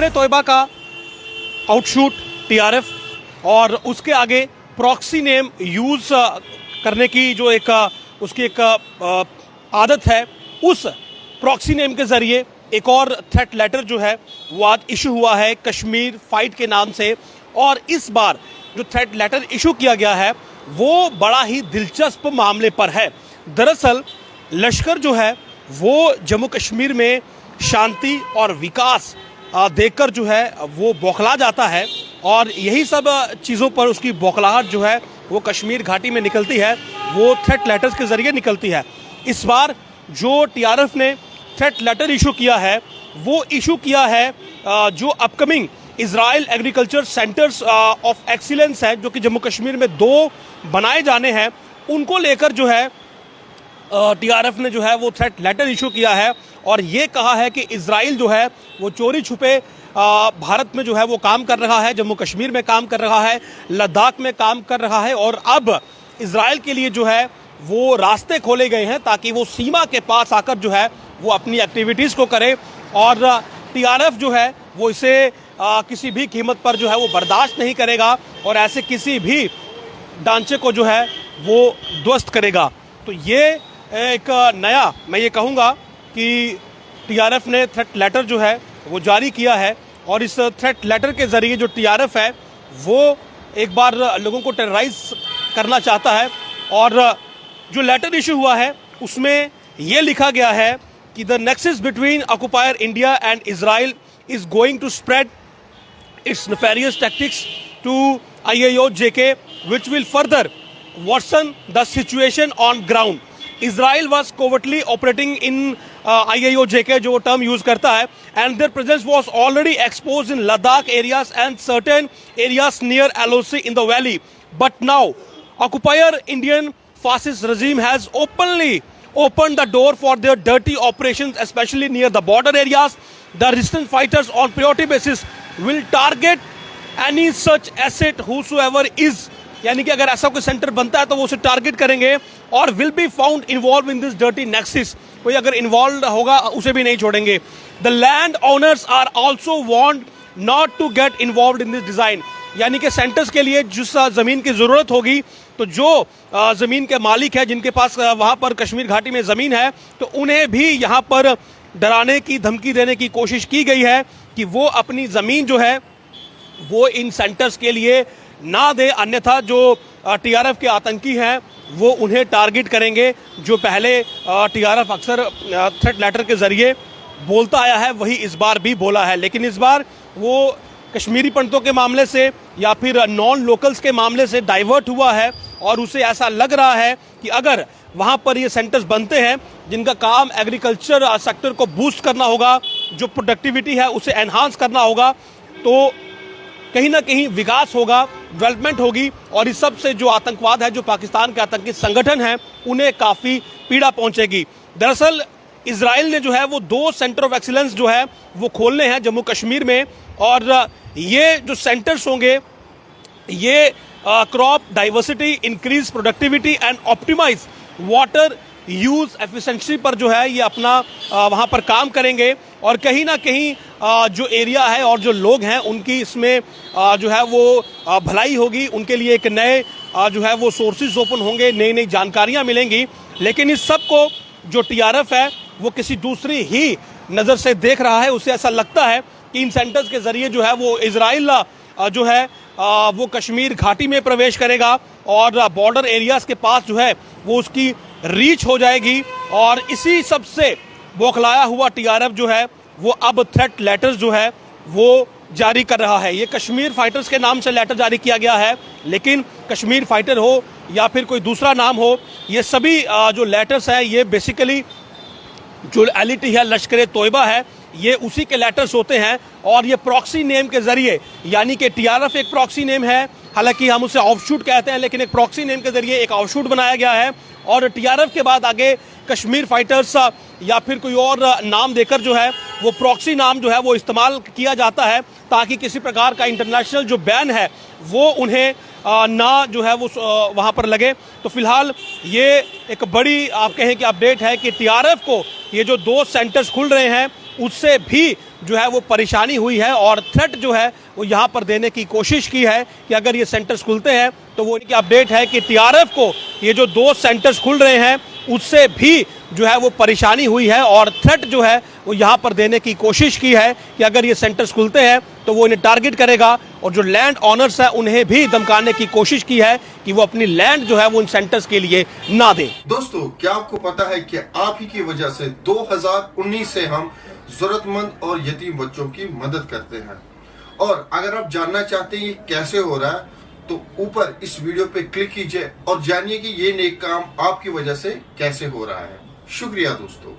लश्कर तोयबा का आउटशूट टीआरएफ और उसके आगे प्रॉक्सी नेम यूज करने की जो उसकी एक आदत है, उस प्रॉक्सी नेम के जरिए एक और थ्रेट लेटर जो है वो आज इशू हुआ है कश्मीर फाइट के नाम से। और इस बार जो थ्रेट लेटर इशू किया गया है वो बड़ा ही दिलचस्प मामले पर है। दरअसल लश्कर जो है वो जम्मू कश्मीर में शांति और विकास देखकर जो है वो बौखला जाता है और यही सब चीज़ों पर उसकी बौखलाहट जो है वो कश्मीर घाटी में निकलती है, वो थ्रेट लेटर्स के ज़रिए निकलती है। इस बार जो टीआरएफ ने थ्रेट लेटर इशू किया है वो इशू किया है जो upcoming Israel agriculture centres of excellence है जो कि जम्मू कश्मीर में 2 बनाए जाने हैं, उनको लेकर जो है टीआरएफ ने जो है वो थ्रेट लेटर इशू किया है और ये कहा है कि इजराइल जो है वो चोरी छुपे भारत में जो है वो काम कर रहा है, जम्मू कश्मीर में काम कर रहा है, लद्दाख में काम कर रहा है और अब इजराइल के लिए जो है वो रास्ते खोले गए हैं ताकि वो सीमा के पास आकर जो है वो अपनी एक्टिविटीज़ को करे। और टीआरएफ जो है वो इसे किसी भी कीमत पर जो है वो बर्दाश्त नहीं करेगा और ऐसे किसी भी ढांचे को जो है वो ध्वस्त करेगा। तो ये एक नया मैं ये कहूँगा कि टीआरएफ ने थ्रेट लेटर जो है वो जारी किया है और इस थ्रेट लेटर के ज़रिए जो टीआरएफ है वो एक बार लोगों को टेरराइज करना चाहता है। और जो लेटर इशू हुआ है उसमें ये लिखा गया है कि the nexus between occupier India and Israel is going to spread its nefarious tactics to IAO-JK, which will further worsen the situation on ground. Israel was covertly operating in IAO-JK, जो term use करता है, and their presence was already exposed in Ladakh areas and certain areas near LOC in the valley. But now, occupier Indian fascist regime has openly opened the door for their dirty operations, especially near the border areas. The resistance fighters on priority basis will target any such asset whosoever is, यानी कि अगर ऐसा कोई centre बनता है तो वो उसे टारगेट करेंगे और will be found involve in this dirty nexus, कोई अगर इन्वॉल्व होगा उसे भी नहीं छोड़ेंगे। The land owners are also warned not to get involve in this design, यानी कि सेंटर्स के लिए जिस ज़मीन की ज़रूरत होगी तो जो ज़मीन के मालिक है जिनके पास वहाँ पर कश्मीर घाटी में ज़मीन है तो उन्हें भी यहाँ पर डराने की धमकी देने की कोशिश की गई है कि वो अपनी ज़मीन जो है वो इन सेंटर्स के लिए ना दे, अन्यथा जो टीआरएफ के आतंकी हैं वो उन्हें टारगेट करेंगे। जो पहले टीआरएफ अक्सर थ्रेट लेटर के ज़रिए बोलता आया है वही इस बार भी बोला है, लेकिन इस बार वो कश्मीरी पंडितों के मामले से या फिर नॉन लोकल्स के मामले से डाइवर्ट हुआ है और उसे ऐसा लग रहा है कि अगर वहाँ पर ये सेंटर्स बनते हैं जिनका काम एग्रीकल्चर सेक्टर को बूस्ट करना होगा, जो प्रोडक्टिविटी है उसे एनहांस करना होगा, तो कहीं ना कहीं विकास होगा, डेवलपमेंट होगी और इस सब से जो आतंकवाद है, जो पाकिस्तान के आतंकी संगठन हैं, उन्हें काफ़ी पीड़ा पहुंचेगी। दरअसल इजराइल ने जो है वो 2 सेंटर ऑफ एक्सीलेंस जो है वो खोलने हैं जम्मू कश्मीर में और ये जो सेंटर्स होंगे ये crop diversity, increase productivity and optimise water use efficiency पर जो है ये अपना वहाँ पर काम करेंगे और कहीं ना कहीं जो एरिया है और जो लोग हैं उनकी इसमें जो है वो भलाई होगी, उनके लिए एक नए जो है वो सोर्सेज ओपन होंगे, नई नई जानकारियाँ मिलेंगी। लेकिन इस सब को जो टीआरएफ है वो किसी दूसरी ही नज़र से देख रहा है। उसे ऐसा लगता है कि इन सेंटर्स के ज़रिए जो है वो इजराइल जो है वो कश्मीर घाटी में प्रवेश करेगा और बॉर्डर एरियाज़ के पास जो है वो उसकी रीच हो जाएगी और इसी सब से बौखलाया हुआ टीआरएफ जो है वो अब थ्रेट लेटर्स जो है वो जारी कर रहा है। ये कश्मीर फाइटर्स के नाम से लेटर जारी किया गया है, लेकिन कश्मीर फाइटर हो या फिर कोई दूसरा नाम हो, ये सभी जो लेटर्स हैं ये बेसिकली जो एलिटी है, लश्कर तोयबा है, ये उसी के लेटर्स होते हैं और ये प्रॉक्सी नेम के जरिए, यानी कि टीआरएफ एक प्रॉक्सी नेम है, हालांकि हम उसे ऑफशूट कहते हैं, लेकिन एक प्रॉक्सी नेम के जरिए एक ऑफशूट बनाया गया है और टीआरएफ के बाद आगे कश्मीर फाइटर्स या फिर कोई और नाम देकर जो है वो प्रॉक्सी नाम जो है वो इस्तेमाल किया जाता है ताकि किसी प्रकार का इंटरनेशनल जो बैन है वो उन्हें ना जो है वो वहाँ पर लगे। तो फिलहाल ये एक बड़ी आप कहें कि अपडेट है कि टीआरएफ को ये जो 2 सेंटर्स खुल रहे हैं उससे भी जो है वो परेशानी हुई है और थ्रेट जो है वो यहाँ पर देने की कोशिश की है कि अगर ये सेंटर्स खुलते हैं तो वो इनकी अपडेट है कि टीआरएफ को ये जो 2 सेंटर्स खुल रहे हैं उससे भी जो है वो परेशानी हुई है और थ्रेट जो है वो यहाँ पर देने की कोशिश की है कि अगर ये सेंटर्स खुलते हैं तो वो इन्हें टारगेट करेगा और जो लैंड ऑनर्स है उन्हें भी धमकाने की कोशिश की है कि वो अपनी लैंड जो है वो इन सेंटर्स के लिए ना दें। दोस्तों, क्या आपको पता है कि आप ही की वजह से 2019 से हम जरूरतमंद और यतीम बच्चों की मदद करते हैं, और अगर आप जानना चाहते हैं ये कैसे हो रहा है तो ऊपर इस वीडियो पे क्लिक कीजिए और जानिए कि ये नेक काम आपकी वजह से कैसे हो रहा है। शुक्रिया दोस्तों।